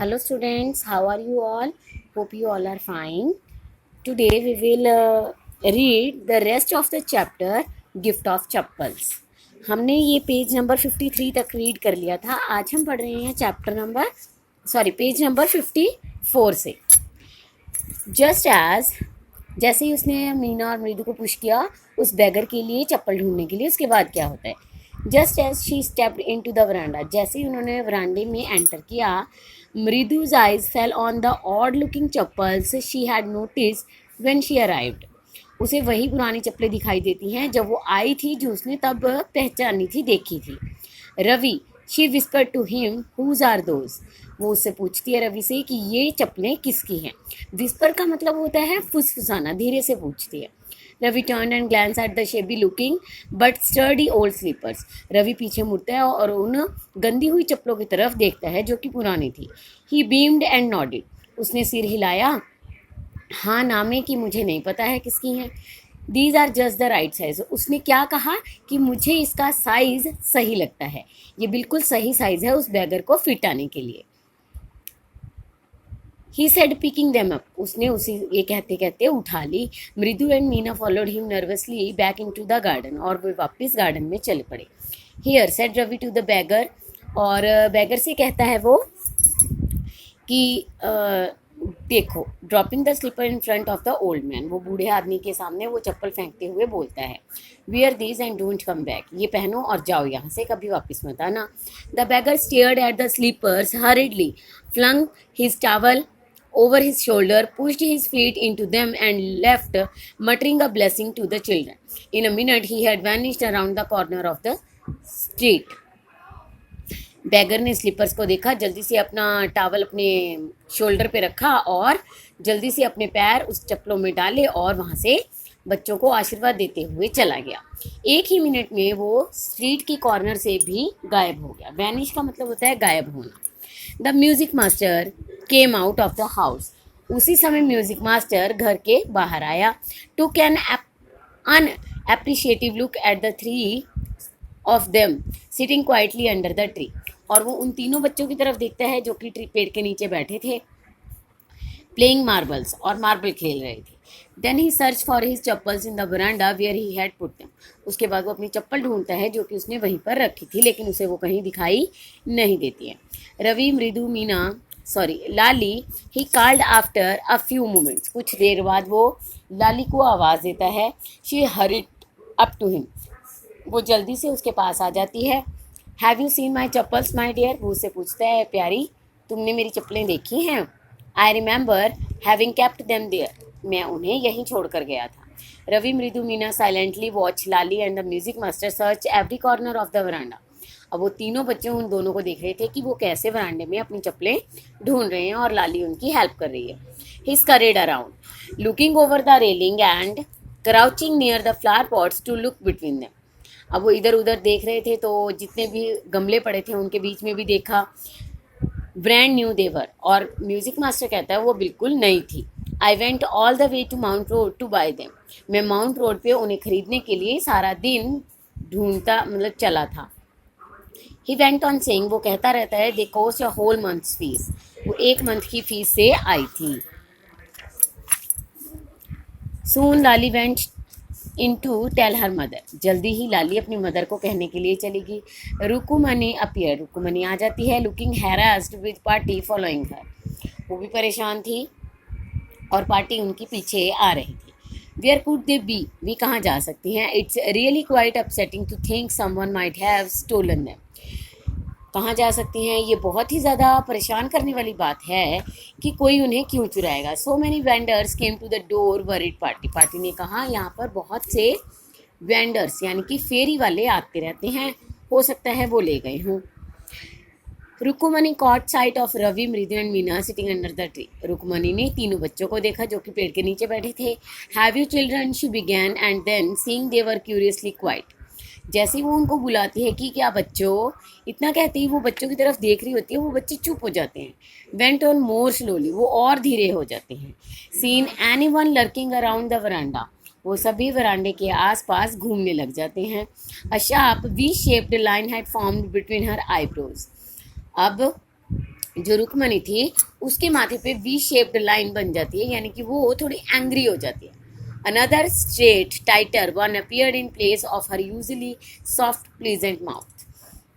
Hello students, how are you all? Hope you all are fine. Today we will read the rest of the chapter Gift of Chappals. हमने ये page number 53 तक read कर लिया था. आज हम पढ़ रहे हैं पेज नंबर 54 से. जैसे ही उसने मीना और मृदु को पुश किया उस बैगर के लिए चप्पल ढूंढने के लिए, उसके बाद क्या होता है. Just as she stepped into the veranda, जैसे ही उन्होंने वरांडे में एंटर किया, मृदु's eyes fell on the odd looking chappals she had noticed when she arrived. उसे वही पुरानी चप्पलें दिखाई देती हैं जब वो आई थी, जो उसने तब पहचानी थी, देखी थी. Ravi, she whispered to him, whose are those? वो उससे पूछती है रवि से कि ये चप्पलें किसकी हैं. विस्पर का मतलब होता है फुसफुसाना, धीरे से पूछती है. Ravi turned and glanced at the shabby looking but sturdy old slippers. Ravi पीछे मुड़ता है और उन गंदी हुई चप्पलों की तरफ देखता है जो कि पुरानी थी. He beamed and nodded. उसने सिर हिलाया हाँ नामे कि मुझे नहीं पता है किसकी हैं. These are just the right size. उसने क्या कहा कि मुझे इसका साइज सही लगता है. ये बिल्कुल सही साइज है उस बैगर को फिट आने के लिए. He said picking them up. उसने उसे ये कहते कहते उठा ली. मृदु and Meena followed him nervously back into the garden. और वे वापस गार्डन में चल पड़े. Here said Ravi to the beggar. और बैगर से कहता है वो कि देखो, dropping the slipper in front of the old man. वो बूढ़े आदमी के सामने वो चप्पल फेंकते हुए बोलता है, wear these and don't come back. ये पहनो और जाओ यहाँ से, कभी वापस मत आना. The beggar stared at the slippers hurriedly, flung his towel over his shoulder, pushed his feet into them and left, muttering a blessing to the children. In a minute he had vanished around the corner of the street. Beggar ने slippers को देखा, जल्दी से अपना towel अपने shoulder पे रखा और जल्दी से अपने पैर उस चप्पलों में डाले और वहाँ से बच्चों को आशीर्वाद देते हुए चला गया. एक ही मिनट में वो स्ट्रीट की कॉर्नर से भी गायब हो गया. वैनिश का मतलब होता है गायब होना. The music master came out of the house. उसी समय म्यूजिक मास्टर घर के बाहर आया. Took an unappreciative look at the three of them sitting quietly under the tree. और वो उन तीनों बच्चों की तरफ देखता है जो कि ट्री पेड़ के नीचे बैठे थे, प्लेइंग मार्बल्स, और मार्बल खेल रहे थे. Then he search for his chappals in the veranda where he had put them. उसके बाद वो अपनी चप्पल ढूंढता है जो कि उसने वहीं पर रखी थी, लेकिन उसे वो कहीं दिखाई नहीं देती है. Ravi, Mridu, Meena Lali, he called after a few moments. कुछ देर बाद वो लाली को आवाज़ देता है. She hurried up to him. वो जल्दी से उसके पास आ जाती है. Have you seen my chappals my dear. वो उससे पूछता है, प्यारी तुमने मेरी चप्पलें देखी हैं. I remember having kept them there. मैं उन्हें यहीं छोड़ कर गया था. Ravi, Mridu, Meena silently watch Lali and the music master search every corner of the veranda. अब वो तीनों बच्चे उन दोनों को देख रहे थे कि वो कैसे वरांडे में अपनी चप्पलें ढूंढ रहे हैं और लाली उनकी हेल्प कर रही है. He scurried around looking over the railing and crouching near the flower pots to look between them. अब वो इधर उधर देख रहे थे तो जितने भी गमले पड़े थे उनके बीच में भी देखा. Brand new they were. और म्यूजिक मास्टर कहता है वो बिल्कुल नई थी. I went all the way to Mount Road to buy them. मैं माउंट रोड पे उन्हें खरीदने के लिए सारा दिन ढूंढता चला था. He went on saying. वो कहता रहता है, they cost a whole month's fees. वो एक मंथ की फीस से आई थी. Soon Lali went in to tell her mother. जल्दी ही लाली अपनी मदर को कहने के लिए चलेगी. रुकुमनी अपीयर. रुकुमनी आ जाती है. Looking harassed with Parti following her. वो भी परेशान थी और पार्टी उनकी पीछे आ रही थी. Where could they be. वी कहाँ जा सकती हैं. It's really quite upsetting to think someone might have stolen them. कहाँ जा सकती हैं, ये बहुत ही ज़्यादा परेशान करने वाली बात है कि कोई उन्हें क्यों चुराएगा. So many vendors came to the door worried Parti. Parti ने कहा यहाँ पर बहुत से वेंडर्स यानी कि फेरी वाले आते रहते हैं, हो सकता है वो ले गए हों. Rukmani caught sight of Ravi, Mridu and Meena sitting under the tree. Rukmani ने तीनों बच्चों को देखा जो कि पेड़ के नीचे बैठे थे. Have you children, she began, and then seeing they were curiously quiet. जैसे वो उनको बुलाती है कि क्या बच्चों, इतना कहते ही वो बच्चों की तरफ देख रही होती है, वो बच्चे चुप हो जाते हैं. Went on more slowly. वो और धीरे हो जाते हैं. Seen any one lurking around the वरांडा. वो सभी वरांडे के आसपास घूमने लग जाते हैं. A sharp V shaped line had formed between her eyebrows. अब जो रुक्मणी थी उसके माथे पे वी शेप्ड लाइन बन जाती है, यानी कि वो थोड़ी एंग्री हो जाती है. Another straight tighter one appeared in place of her usually soft pleasant mouth.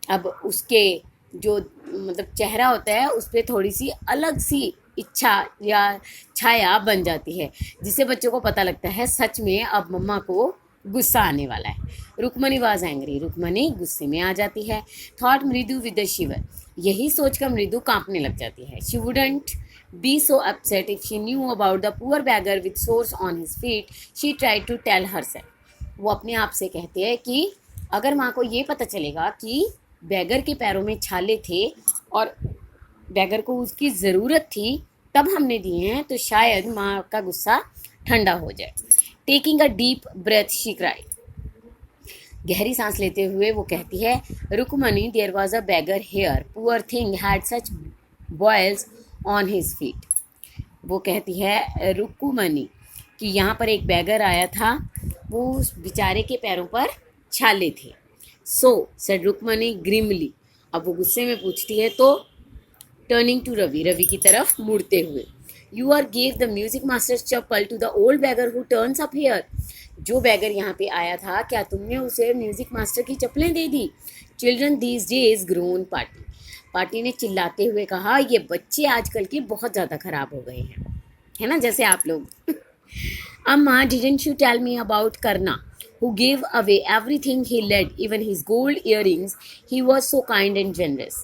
अब उसके जो मतलब चेहरा होता है उस पर थोड़ी सी अलग सी इच्छा या छाया बन जाती है, जिससे बच्चों को पता लगता है सच में अब मम्मा को गुस्सा आने वाला है. Rukmini was angry. रुक्मणी गुस्से में आ जाती है. थॉट मृदु विद द शिवर. यही सोचकर मृदु कांपने लग जाती है. She wouldn't be so upset if she knew about the poor beggar with sores on his feet. She tried to tell herself. वो अपने आप से कहते हैं कि अगर माँ को ये पता चलेगा कि बैगर के पैरों में छाले थे और बैगर को उसकी ज़रूरत थी तब हमने दिए हैं, तो शायद माँ का गुस्सा ठंडा हो जाए. Taking a deep breath she cried. गहरी सांस लेते हुए वो कहती है, Rukmani there was a beggar here, poor thing had such boils on his feet. वो कहती है रुक्मणी कि यहाँ पर एक बैगर आया था, वो उस बेचारे के पैरों पर छाले थे. सो सेड रुक्मणी ग्रिमली. अब वो गुस्से में पूछती है तो टर्निंग टू रवि, रवि की तरफ मुड़ते हुए, you are gave the music master's chappal to the old beggar who turns up here. जो बैगर यहाँ पे आया था क्या तुमने उसे म्यूजिक मास्टर की चप्पलें दे दी. Children these days groan Parti. Parti ने चिल्लाते हुए कहा, ये बच्चे आजकल के बहुत ज़्यादा खराब हो गए हैं, है ना, जैसे आप लोग. Amma didn't you tell me about Karna who gave away everything he led, even his gold earrings. He was so kind and generous.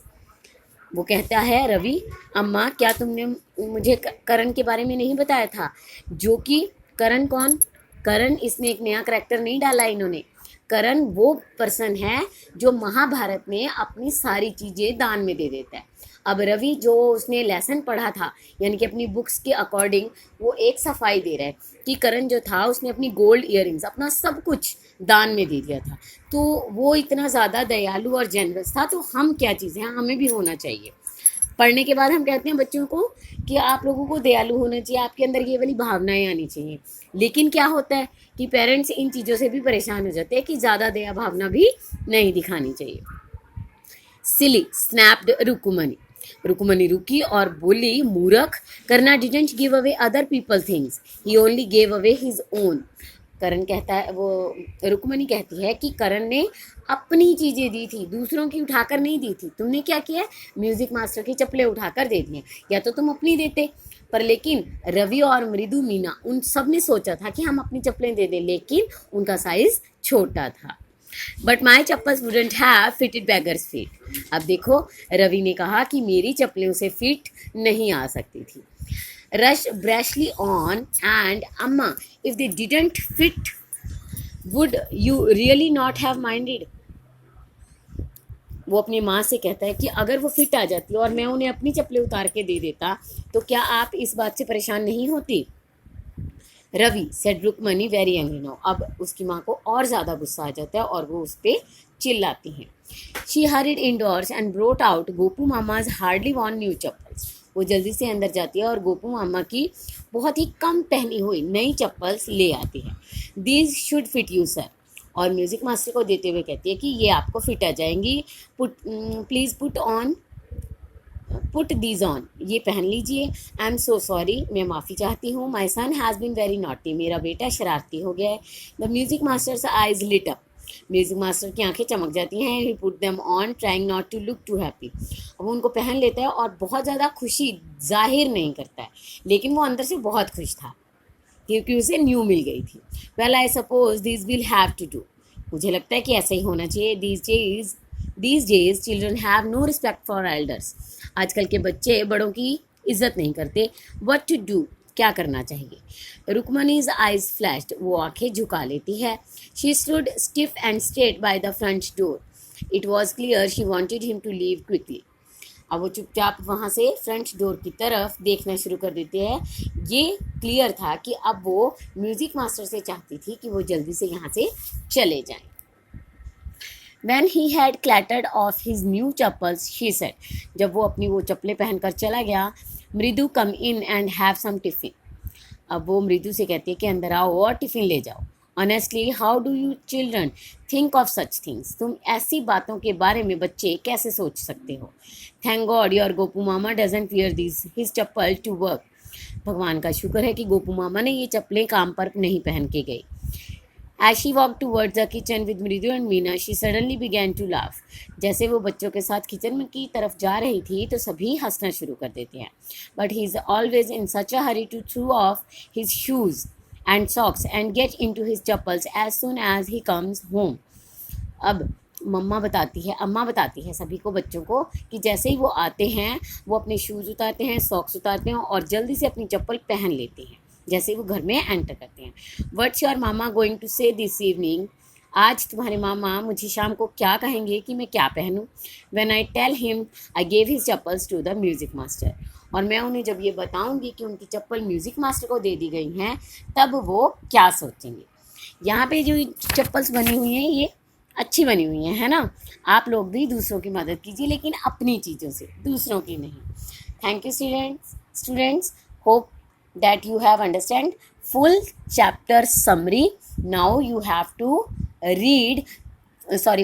वो कहता है रवि, अम्मा क्या तुमने मुझे करण के बारे में नहीं बताया था. जो कि करण कौन? करण, इसमें एक नया करैक्टर नहीं डाला इन्होंने. करण वो पर्सन है जो महाभारत में अपनी सारी चीज़ें दान में दे देता है. अब रवि जो उसने लेसन पढ़ा था, यानी कि अपनी बुक्स के अकॉर्डिंग वो एक सफाई दे रहा है कि करण जो था उसने अपनी गोल्ड इयररिंग्स, अपना सब कुछ दान में दे दिया था. तो वो इतना ज़्यादा दयालु और जेनरस था. तो हम क्या चीज़ें हैं, हमें भी होना चाहिए. पढ़ने के बाद हम कहते हैं बच्चों को कि आप लोगों को दयालु होना चाहिए, आपके अंदर ये वाली भावनाएं आनी चाहिए. लेकिन क्या होता है कि पेरेंट्स इन चीज़ों से भी परेशान हो जाते हैं कि ज़्यादा दया भावना भी नहीं दिखानी चाहिए. सिली स्नैप्ड रुक्मणी. रुक्मणी रुकी और बोली, मूर्ख, Karan didn't give away other people things, he only gave away his own. Karan कहता है, वो रुक्मणी कहती है कि करण ने अपनी चीज़ें दी थी, दूसरों की उठाकर नहीं दी थी. तुमने क्या किया, म्यूजिक मास्टर की चप्पलें उठाकर दे दी. या तो तुम अपनी देते. पर लेकिन रवि और मृदु मीना उन सब ने सोचा था कि हम अपनी चप्पलें दे दें, लेकिन उनका साइज छोटा था. But my chappals wouldn't have fitted beggars feet. अब देखो रवि ने कहा कि मेरी चप्पलें उसे फिट नहीं आ सकती थी. रश ब्रैशली ऑन एंड अम्मा if they didn't fit would you really not have minded. वो अपनी माँ से कहता है कि अगर वो फिट आ जाती और मैं उन्हें अपनी चप्पलें उतार के दे देता तो क्या आप इस बात से परेशान नहीं होती. Ravi said Rukmani very angry now. अब उसकी माँ को और ज़्यादा गुस्सा आ जाता है और वो उस पर चिल्लाती हैं. She hurried indoors and brought out Gopu Mama's hardly worn new chappals. वो जल्दी से अंदर जाती है और गोपू मामा की बहुत ही कम पहनी हुई नई चप्पल्स ले आती है. These should fit you sir. और म्यूज़िक मास्टर को देते हुए कहती है कि ये आपको फिट आ जाएंगी. Please put these on. ये पहन लीजिए. I am so sorry. मैं माफ़ी चाहती हूँ. My son has been very naughty. मेरा बेटा शरारती हो गया है. The music master's eyes lit up. म्यूज़िक मास्टर की आंखें चमक जाती हैं. He put them on trying not to look too happy. वो उनको पहन लेता है और बहुत ज़्यादा खुशी जाहिर नहीं करता है, लेकिन वो अंदर से बहुत खुश था क्योंकि उसे न्यू मिल गई थी. Well I suppose this will have to do. मुझे लगता है कि ऐसा ही होना चाहिए. These days children have no respect for elders. आजकल के बच्चे बड़ों की इज्जत नहीं करते. What to do. क्या करना चाहिए. Rukmani's eyes flashed. वो आंखें झुका लेती है. She stood stiff and straight by the front door. It was clear she wanted him to leave quickly. अब वो चुपचाप वहाँ से फ्रंट डोर की तरफ देखना शुरू कर देते हैं. ये क्लियर था कि अब वो म्यूज़िक मास्टर से चाहती थी कि वो जल्दी से यहाँ से चले जाएं. When he had clattered off his new chappals, she said, जब वो अपनी वो चप्पलें पहनकर चला गया, मृदु come in and have some tiffin. अब वो मृदु से कहती है कि अंदर आओ और टिफ़िन ले जाओ. Honestly how do you children think of such things? तुम ऐसी बातों के बारे में बच्चे कैसे सोच सकते हो? Thank God your Gopu Mama doesn't wear this his chappal to work. भगवान का शुक्र है कि गोपू मामा ने ये चप्पलें काम पर नहीं पहन के गई। As she walked towards the kitchen with Mridu and Meena, she suddenly began to laugh. जैसे वो बच्चों के साथ किचन की तरफ जा रही थी तो सभी हंसना शुरू कर देते हैं. But he is always in such a hurry to throw off his shoes and socks and get into his chappals as soon as he comes home. अब अम्मा बताती है सभी को, बच्चों को, कि जैसे ही वो आते हैं वो अपने शूज़ उतारते हैं, सॉक्स उतारते हैं और जल्दी से अपनी चप्पल पहन लेते हैं जैसे ही वो घर में एंटर करते हैं. What's your Mama going to say this evening? आज तुम्हारे मामा मुझे शाम को क्या कहेंगे कि मैं क्या पहनूं? When I tell him I gave his chappals to the music master. और मैं उन्हें जब ये बताऊंगी कि उनकी चप्पल म्यूज़िक मास्टर को दे दी गई हैं तब वो क्या सोचेंगे. यहाँ पे जो चप्पल्स बनी हुई हैं ये अच्छी बनी हुई हैं, है ना. आप लोग भी दूसरों की मदद कीजिए लेकिन अपनी चीज़ों से, दूसरों की नहीं. Thank you students. Hope that you have understand full chapter summary. Now you have to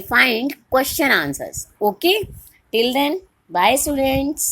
find question answers. Okay, till then, bye students.